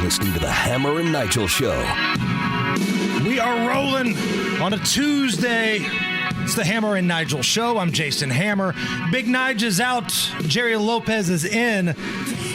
listening to the Hammer and Nigel Show. We are rolling on a Tuesday. It's the Hammer and Nigel Show. I'm Jason Hammer. Big Nigel is out. Jerry Lopez is in.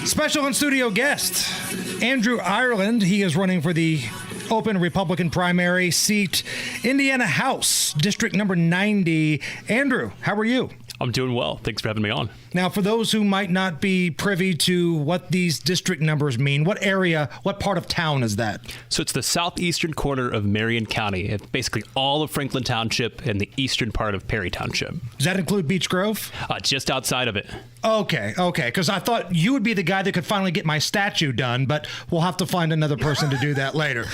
Special in-studio guest, Andrew Ireland. He is running for the open Republican primary seat, Indiana House, District number 90. Andrew, how are you? I'm doing well. Thanks for having me on. Now, for those who might not be privy to what these district numbers mean, what area, what part of town is that? So it's the southeastern corner of Marion County. It's basically all of Franklin Township and the eastern part of Perry Township. Does that include Beech Grove? Just outside of it. Okay. Because I thought you would be the guy that could finally get my statue done, but we'll have to find another person to do that later.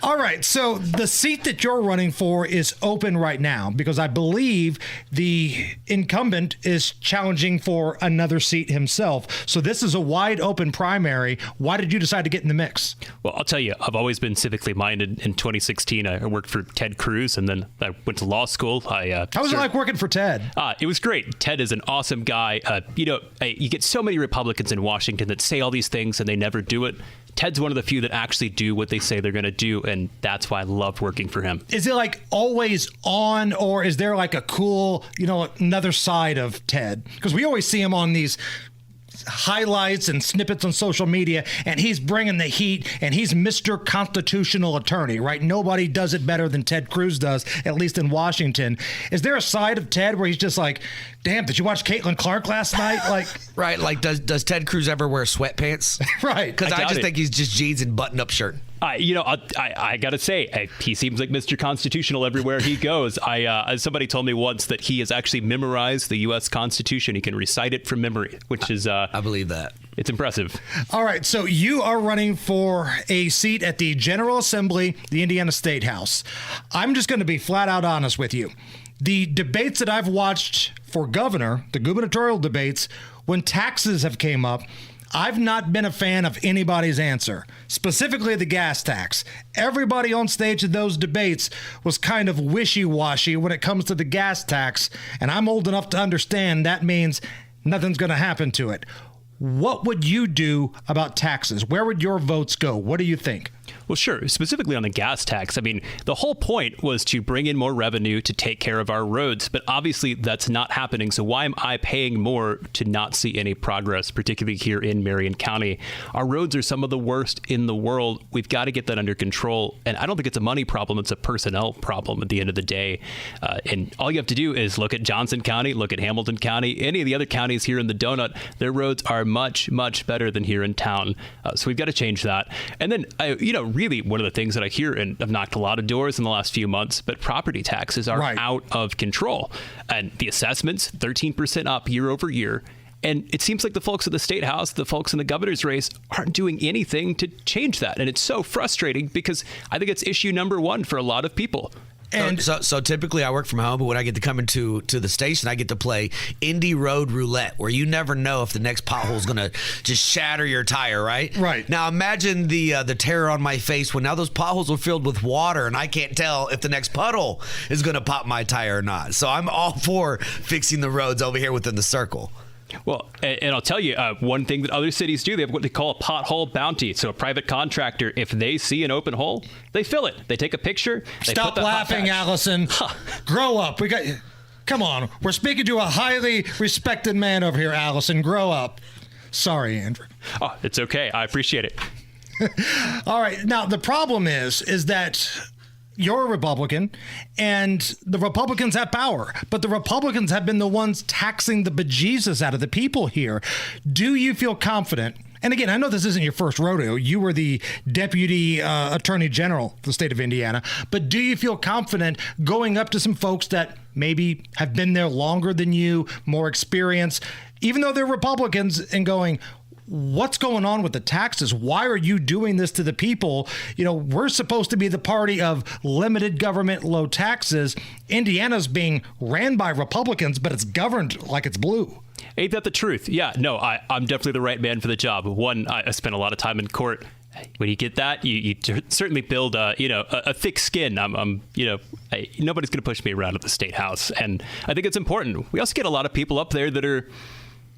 All right. So the seat that you're running for is open right now because I believe the incumbent is challenging for another seat himself. So this is a wide open primary. Why did you decide to get in the mix? Well, I'll tell you, I've always been civically minded. In 2016, I worked for Ted Cruz, and then I went to law school. How was it like working for Ted? It was great. Ted is an awesome guy. You get so many Republicans in Washington that say all these things and they never do it. Ted's one of the few that actually do what they say they're going to do, and that's why I loved working for him. Is it like always on, or is there like a cool, another side of Ted? Because we always see him on these highlights and snippets on social media, and he's bringing the heat, and he's Mr. Constitutional Attorney, right? Nobody does it better than Ted Cruz does, at least in Washington. Is there a side of Ted where he's just like, damn, did you watch Caitlin Clark last night? Right, does Ted Cruz ever wear sweatpants? Right. Because I just think he's just jeans and button-up shirt. I got to say, he seems like Mr. Constitutional everywhere he goes. Somebody told me once that he has actually memorized the U.S. Constitution. He can recite it from memory, which is... I believe that. It's impressive. All right, so you are running for a seat at the General Assembly, the Indiana State House. I'm just going to be flat out honest with you. The debates that I've watched for governor, the gubernatorial debates, when taxes have came up, I've not been a fan of anybody's answer, specifically the gas tax. Everybody on stage at those debates was kind of wishy-washy when it comes to the gas tax, and I'm old enough to understand that means nothing's going to happen to it. What would you do about taxes? Where would your votes go? What do you think? Well, sure. Specifically on the gas tax, I mean, the whole point was to bring in more revenue to take care of our roads. But obviously, that's not happening. So why am I paying more to not see any progress, particularly here in Marion County? Our roads are some of the worst in the world. We've got to get that under control. And I don't think it's a money problem. It's a personnel problem at the end of the day. And all you have to do is look at Johnson County, look at Hamilton County, any of the other counties here in the donut. Their roads are much, much better than here in town. So we've got to change that. And then, really one of the things that I hear, and I've knocked a lot of doors in the last few months, but property taxes are out of control. And the assessments, 13% up year over year. And it seems like the folks at the State House, the folks in the governor's race aren't doing anything to change that. And it's so frustrating because I think it's issue number one for a lot of people. And so typically I work from home, but when I get to come into the station, I get to play Indy Road Roulette, where you never know if the next pothole is going to just shatter your tire, right? Right. Now imagine the terror on my face when now those potholes are filled with water and I can't tell if the next puddle is going to pop my tire or not. So I'm all for fixing the roads over here within the circle. Well, and I'll tell you, one thing that other cities do, they have what they call a pothole bounty. So a private contractor, if they see an open hole, they fill it. They take a picture. Stop laughing, Allison. Grow up. Come on. We're speaking to a highly respected man over here, Allison. Grow up. Sorry, Andrew. Oh, it's okay. I appreciate it. All right. Now, the problem is that you're a Republican, and the Republicans have power, but the Republicans have been the ones taxing the bejesus out of the people here. Do you feel confident? And again, I know this isn't your first rodeo. You were the deputy attorney general of the state of Indiana, but do you feel confident going up to some folks that maybe have been there longer than you, more experience, even though they're Republicans, and going, what's going on with the taxes? Why are you doing this to the people? We're supposed to be the party of limited government, low taxes. Indiana's being ran by Republicans, but it's governed like it's blue. Ain't that the truth? Yeah, no, I'm definitely the right man for the job. One, I spent a lot of time in court. When you get that, you certainly build a thick skin. Nobody's going to push me around at the State House. And I think it's important. We also get a lot of people up there that are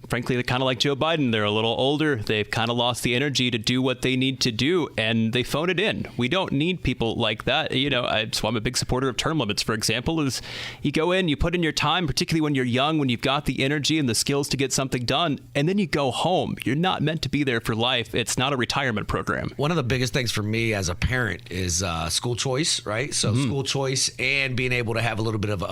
frankly, they're kind of like Joe Biden. They're a little older. They've kind of lost the energy to do what they need to do, and they phone it in. We don't need people like that. So I'm a big supporter of term limits, for example, is you go in, you put in your time, particularly when you're young, when you've got the energy and the skills to get something done, and then you go home. You're not meant to be there for life. It's not a retirement program. One of the biggest things for me as a parent is school choice, right? So school choice and being able to have a little bit of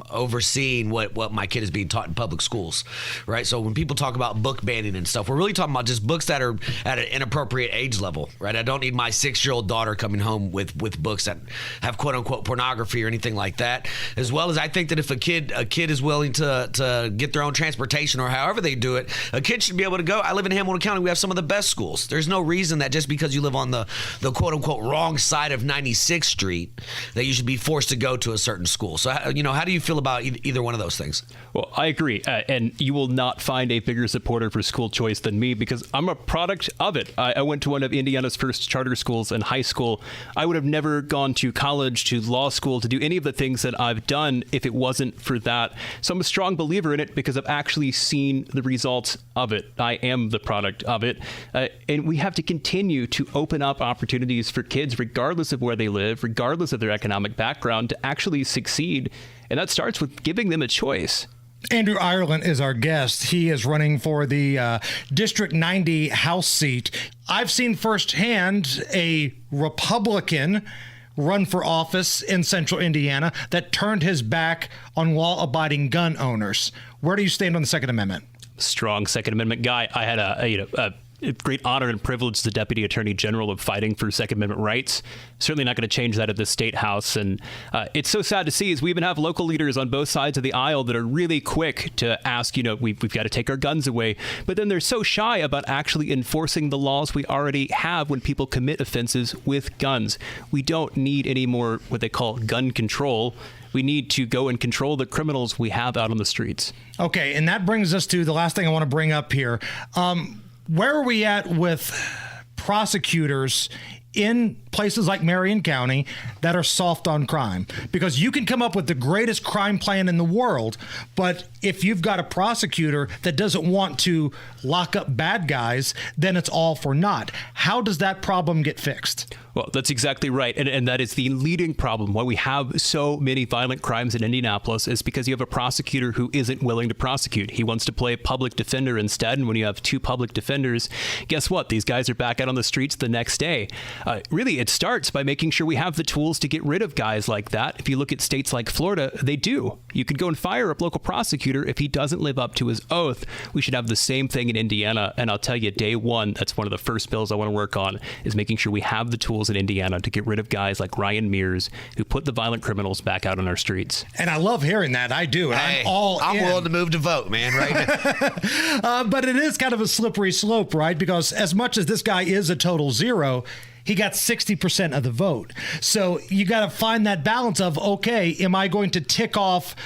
overseeing what my kid is being taught in public schools, right? So when people talk about book banning and stuff, we're really talking about just books that are at an inappropriate age level, right? I don't need my 6-year-old daughter coming home with books that have quote unquote pornography or anything like that. As well as I think that if a kid is willing to get their own transportation or however they do it, a kid should be able to go. I live in Hamilton County. We have some of the best schools. There's no reason that just because you live on the quote unquote wrong side of 96th Street that you should be forced to go to a certain school. So, how do you feel about either one of those things? Well, I agree. And you will not find a bigger supporter for school choice than me because I'm a product of it. I went to one of Indiana's first charter schools in high school. I would have never gone to college, to law school, to do any of the things that I've done if it wasn't for that. So I'm a strong believer in it because I've actually seen the results of it. I am the product of it. And we have to continue to open up opportunities for kids, regardless of where they live, regardless of their economic background, to actually succeed. And that starts with giving them a choice. Andrew Ireland is our guest. He is running for the District 90 House seat. I've seen firsthand a Republican run for office in central Indiana that turned his back on law-abiding gun owners. Where do you stand on the Second Amendment? Strong Second Amendment guy. I had a great honor and privilege as the Deputy Attorney General of fighting for Second Amendment rights. Certainly not going to change that at the State House. And it's so sad to see is we even have local leaders on both sides of the aisle that are really quick to ask, we've got to take our guns away. But then they're so shy about actually enforcing the laws we already have when people commit offenses with guns. We don't need any more what they call gun control. We need to go and control the criminals we have out on the streets. Okay, and that brings us to the last thing I want to bring up here. Where are we at with prosecutors in places like Marion County that are soft on crime? Because you can come up with the greatest crime plan in the world, but if you've got a prosecutor that doesn't want to lock up bad guys, then it's all for naught. How does that problem get fixed? Well, that's exactly right. And that is the leading problem. Why we have so many violent crimes in Indianapolis is because you have a prosecutor who isn't willing to prosecute. He wants to play public defender instead. And when you have two public defenders, guess what? These guys are back out on the streets the next day. Really, it starts by making sure we have the tools to get rid of guys like that. If you look at states like Florida, they do. You could go and fire a local prosecutor if he doesn't live up to his oath. We should have the same thing in Indiana. And I'll tell you, day one, that's one of the first bills I want to work on, is making sure we have the tools in Indiana to get rid of guys like Ryan Mears who put the violent criminals back out on our streets. And I love hearing that. I do. Hey, I'm willing to move to vote, man, right? But it is kind of a slippery slope, right? Because as much as this guy is a total zero, he got 60% of the vote. So you got to find that balance of, okay, am I going to tick off,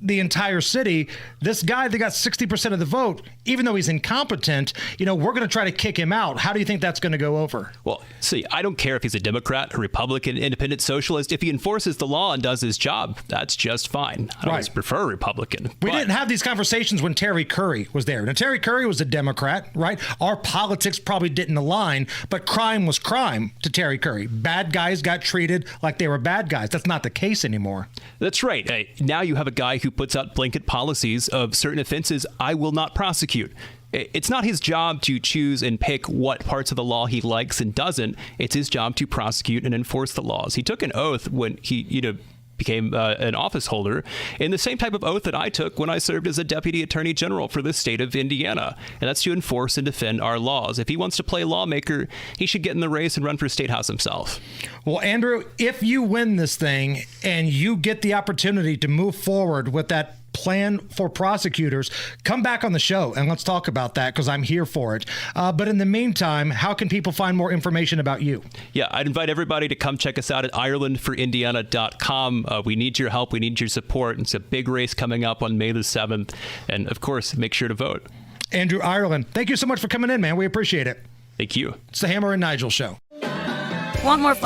the entire city? This guy that got 60% of the vote, even though he's incompetent, we're going to try to kick him out. How do you think that's going to go over? Well, see, I don't care if he's a Democrat, a Republican, independent, socialist. If he enforces the law and does his job, that's just fine. I always prefer a Republican. We didn't have these conversations when Terry Curry was there. Now, Terry Curry was a Democrat, right? Our politics probably didn't align, but crime was crime to Terry Curry. Bad guys got treated like they were bad guys. That's not the case anymore. That's right. Now you have a guy who puts out blanket policies of certain offenses I will not prosecute. It's not his job to choose and pick what parts of the law he likes and doesn't. It's his job to prosecute and enforce the laws. He took an oath when he, became an office holder, and the same type of oath that I took when I served as a Deputy Attorney General for the state of Indiana. And that's to enforce and defend our laws. If he wants to play lawmaker, he should get in the race and run for State House himself. Well, Andrew, if you win this thing and you get the opportunity to move forward with that plan for prosecutors, come back on the show and let's talk about that, because I'm here for it. But in the meantime, how can people find more information about you? Yeah, I'd invite everybody to come check us out at IrelandForIndiana.com. We need your help. We need your support. It's a big race coming up on May the 7th. And of course, make sure to vote. Andrew Ireland, thank you so much for coming in, man. We appreciate it. Thank you. It's the Hammer and Nigel Show. Want more